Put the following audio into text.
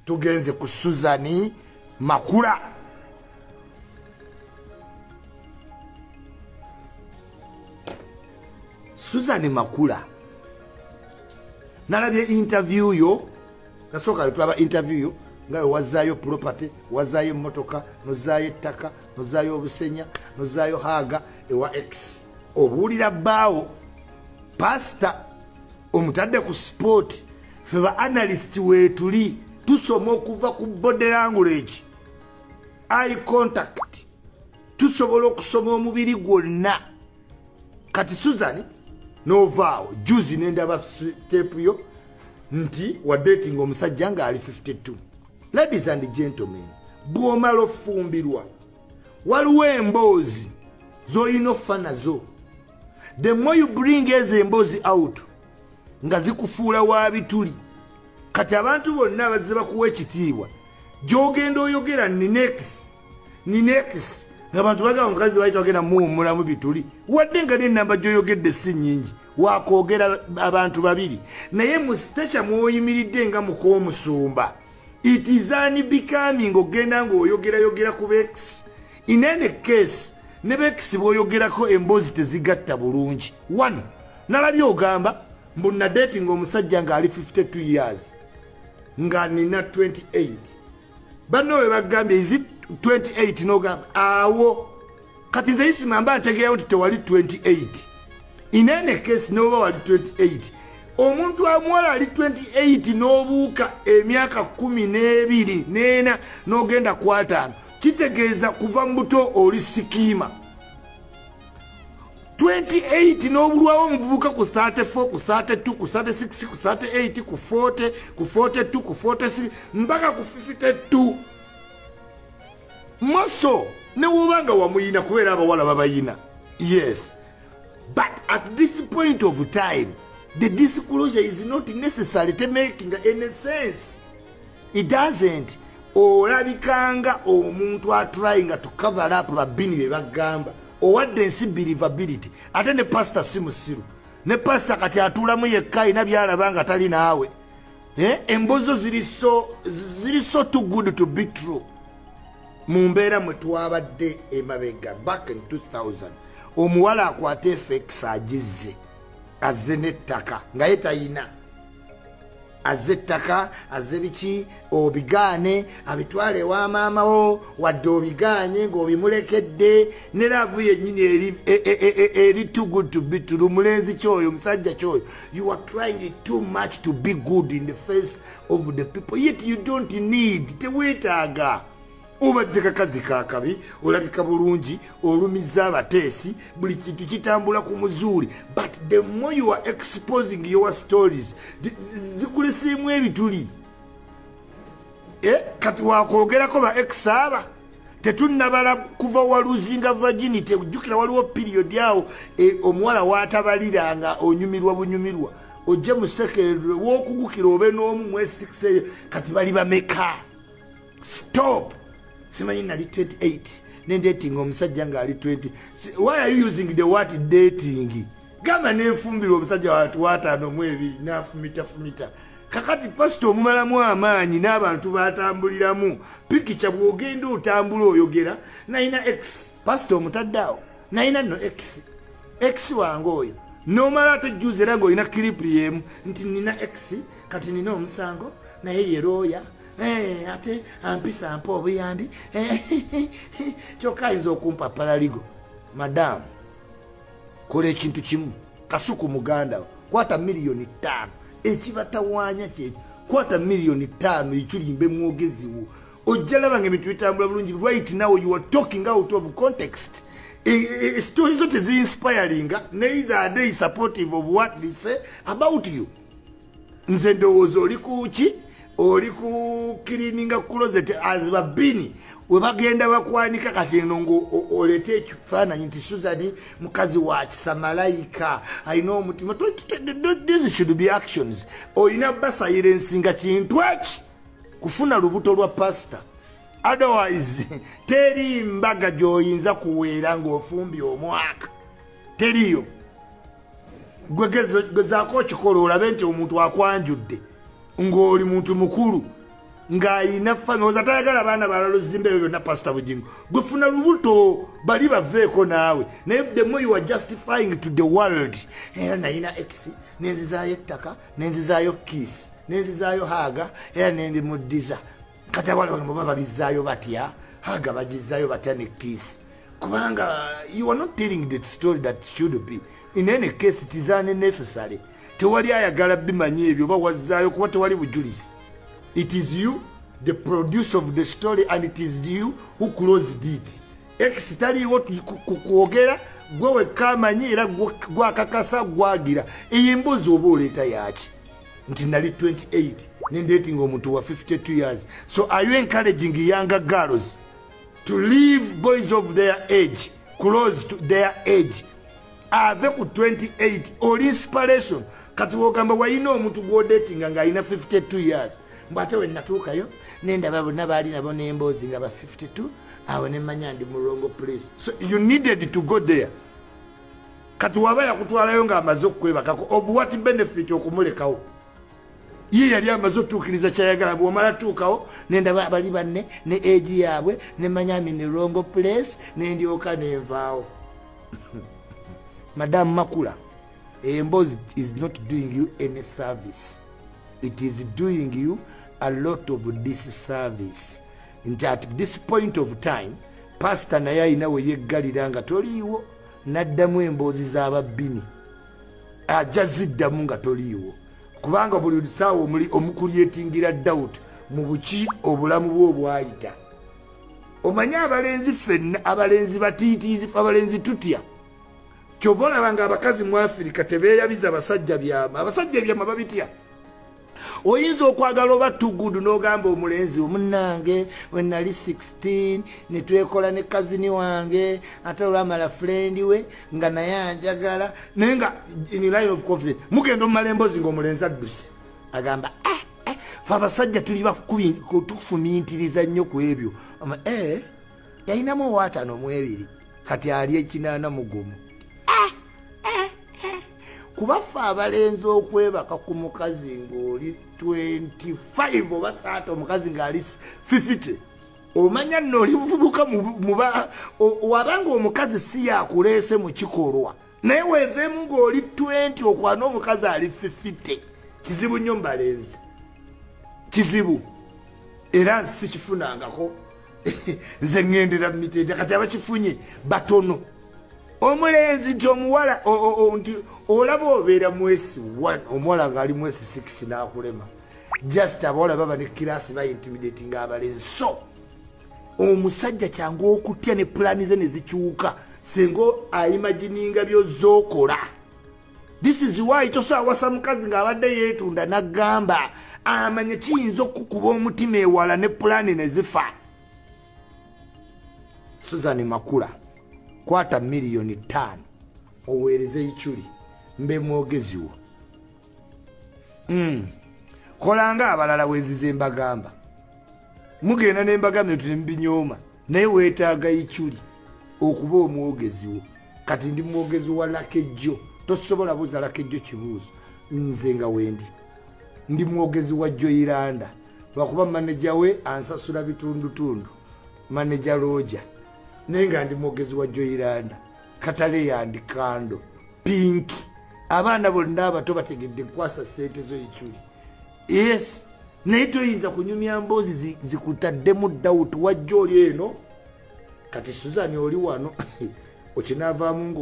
tugenze ku Susan Makula. Susan Makula nalabye interview yo nasoka tulaba interview yo nga wazayo property wazayo motoka nozayo ettaka nozayo obusenya nozayo haga ewa X obulira bawo pastor omutadde ku sport feba analyst wetuli tusoma okuva ku body language eye contact tusobola okusoma omubiri gwonna kati Susan novao juzi nendaba tape yo nti wa dating omusajja nga ali 52. Ladies and gentlemen, bwomala ofumbirwa waliwo emboozi zoyina offa nazo. The more you bring ezo emboozi out nga zikufuula wa bituli kati abantu bonna bazze bakuwa ekitiibwa gy'ogenda oyogera ninex abantu bagamba omukazi bayita ogenda muwummulamu bituli wadde nga n'ennamba gy'oyogedde si nnyingi wakwogera abantu babiri naye mu sitecha mw'oyimiridde nga muk'omusumba it is unbecoming ogenda ng'oyogera ku Bex. In any case ne Bex bw'oyogerako emboozi tezigatta bulungi. One, nalabye ogamba mbu na dating omusajja nga ali 52 years nga nina 28 banno we bagambye is it 28 n'ogamba awo kati nze isimamba ntegeeyo nti tewali 28. In any case n'oba wali 28 omuntu amuwala ali 28 n'obuuka emyaka 12 n'ena n'ogenda ku 5 kitegeeza kuva mu buto oli sikiima 28 n'obulwawo omuvubuka ku 34 ku 32 ku 36 ku 38 ku 40 ku 42 ku 46 mpaka ku 52 moso ne wobanga wamuyina kubeera abawala babayina. Yes, but at this point of time the disclosure is not necessary to making any sense. It doesn't. Olabikanga omuntu atrying to cover up babini be bagamba owadde ensi believability ate ne pastor simusiru ne pastor kati atulamu yekka ina byalabanga tali naawe embozo ziri so too good to be true. Mu mbeera mwe twabadde emabega back in 2000 omuwala akwate FX agizze azze n'ettaka nga ye tayina azze ettaka azze biki obigaane abitwale wa maama wo wadde obigaanye ng'obimulekedde ne laavu yennyini eri too good to be true. Mulenzi kyoyo musajja kyoyo you are trying too much to be good in the face of the people yet you don't need teweetaaga obadde kakazi kakabi olabika bulungi olumiza abateesi buli kintu kitambula ku muzuuli but the more you are exposing your stories zikulesiimu ebituli kati wakwogerako ba exaba tetunnabala kuva waluzinga virginity ojjukira waliwo period awo omuwala watabaliranga onyumirwa bunyumirwa ojje musekererwe w'okugukira obe n'omu mwesikiseyo kati bali bameka. Stop. Simanyi nali 28 ne dating omusajja nga ali 20. Why are you using the word dating? Gamba nenfumbira omusajja watu watano mwebiri nafumita kakati pastor omumalamu amaanyi n'abantu batambuliramu pikicha bwogenda otambula oyogera naina X pastor omutaddaawo naina no X wange oyo nomala ate juzi era ng'olina clip yemu nti nina X kati nina omusango naye yerooya ate ampisa ampa obuyambi kyokka ayinza okumpa paraligo. Madamu kola ekintu kimu kasuku muganda kwata $5,000,000 ekibatawaanya kyekyo kwata $5,000,000 ekirimbe mwogezi wo ojja laba ng'ebintu bitambula bulungi. Right now you are talking out of context. Stories zote zi-inspiring neither are they supportive of what they say about you. Nze ndowooza oli kuki oli ku cleaning closet as babini we bagenda bakwanika kati ngo olete ekifaananyi nti Susan mukazi wa kisamalayika ayina omutima. These should be actions. Oyina silence nga kintu eki kufuna lubuto lwa pastor. Otherwise teri mbaga gy'oyinza kuweera ng'ofumbye omwaka teriyo. Gezaako okikola olabe nti omuntu akwanjudde ng'oli muntu mukulu ng'ayina fanoza tayagala abaana balala zimbe byo na Pastor Bugingo gwefuna lubuto bali baveeko naawe naye the more you are justifying to the world era nayina X nenzizaayo ettaka nenzizaayo kiss nenzizaayo haga era nendi muddiza kati abala baba babizaayo batya haga bagizaayo batya ne kiss kubanga you are not telling the story that should be in any case it is unnecessary tewali ayagala bimanyi ebyo bawazaayo kuba tewali bujulizi. It is you, the producer of the story, and it is you who closed it. X tali what kuogera gwe kamanyi era gwakakasa gwagira eyimbuzo oboleta yachi nti nali 28 ne dating omuntu wa 52 years. So are you encouraging younger girls to leave boys of their age close to their age ave ku 28 or inspiration kati wogamba wayina omuntu gwo dating nga ina 52 years mbate we natuukayo nenda babona bali nabo nembozi nga ba 52 awo ne manya ndi murongo place. So you needed to go there kati wabaya kutwalayo nga amaze okwebakako of what benefit okumulekawo ye yali amaze otuukiriza kyayagala bwomala tuukawo nenda bali banne ne age yaabwe ne manya mi murongo place nendyoka nenvaawo. Madam Makula, embozi is not doing you any service. It is doing you a lot of disservice. At this point of time, Pastor naye ayina we yeggalira nga toliiwo n'addamu emboozi z'ababbini ajja ziddamu nga toliiwo kubanga buli ssaawa omukulyetingira doubt mu buki obulamu bwe obwayita. Omanyi abalenzi ffenna abalenzi batiitiizi abalenzi tutya kyova olabanga abakazi mu Afirika tebeeyabiza abasajja byama babitya. Oyinza okwagala oba tugudu n'ogamba omulenzi omunnange we nali 16 ne twekola ne kazini wange ate olwamala friend we nga naye anjagala naye nga in line of confidence mugenda omumala emboozi ng'omulenzi adduse agamba fe abasajja tuli tufumiintiriza nnyo ku ebyo yayinamu owaatano mu ebiri kati ali ekinaana mugumu. Kubafa abalenzi okwebaka ku mukazi ng'oli 25 oba 30 omukazi ng'ali 50 omanya nno oli buvubuka wabanga omukazi si yakuleese mu kikolwa naye weeveemu ng'oli 20 okwana omukazi ali 50 kizibu nnyo mubalenzi kizibu era sikifunangako nze ŋŋendera mu mitende kati abakifunye batono. Omulenzi nti omuwala nti olaba obeera mwesi 1 omuwala ng'ali mwesi 6 n'akulema just abawala baba ne kirasi bayintimidating abalenzi. So omusajja kyangu okutya ne pulaani ze ne zikyuka singa ayimagininga by'ozookola. This is why tosaawasa mukazi ng'abadde yeetunda n'aggamba amanye kiyinza okukuba omutima ewala ne pulaani ne zifa. Susan Makula kwata milioni 5 oweereze ichuli mbe mwogezi wo. Kolanga abalala wezize mbagamba mugenda ne mbagamba tunembinyoma naye weetaaga ichuli okuba omwogezi wo. Kati ndi mwogezi wa Lakejjo tosobola buuza Lakejjo kibuuzo nze nga wendi ndi mwogezi wa Joyiranda lwakuba manager we ansasula bitundutundu manager Roja nenga ndi mwogezi wa Joyiranda Katale yandi Kando Pink abaana bonna abato bategedde kwasa sente zo ichuli. Yes naye toyinza kunyumya mboozi zikutaddemu doubt wajja oli eno kati Suzan oli wano okinavaamu ngo